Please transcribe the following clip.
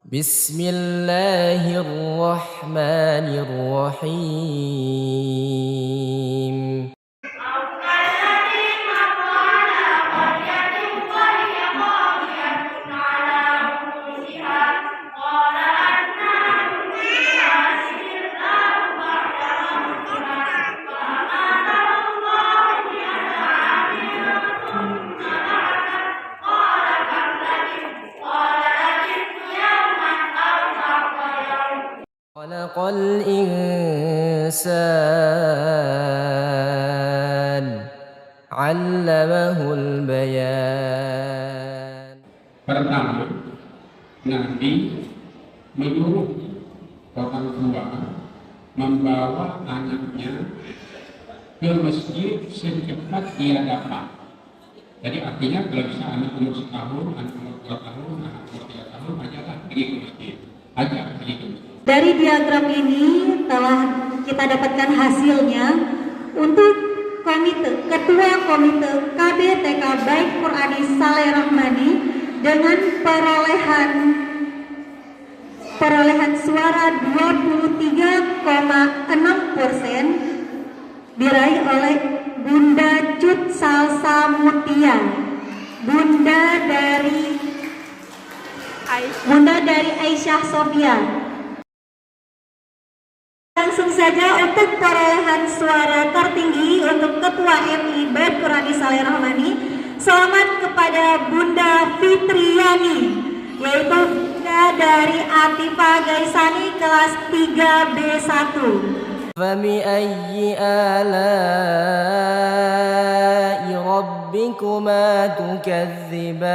Bismillahirrahmanirrahim. Khalaqal insan 'allamahul bayan. Pertama, Nabi menyuruh orang tua membawa anaknya ke masjid secepat dia dapat. Jadi artinya kalau bisa anak umur setahun, anak umur 2 tahun, anak umur 3 tahun, ajaklah pergi ke masjid. Ajak pergi ke masjid. Dari diagram ini telah kita dapatkan hasilnya untuk Ketua Komite KBTK Baik Qur'ani Saleh Rahmani dengan perolehan suara 23,6% diraih oleh Bunda Cut Salsa Mutia, Bunda dari Aisyah Sofia. Langsung saja untuk perolehan suara tertinggi untuk Ketua MI Baik Qur'ani Saleh Rahmani, selamat kepada Bunda Fitriani, yaitu Bunda dari Atifa Gaisani kelas 3B1. Fabi'ayyi ala'i rabbikuma tukadziban.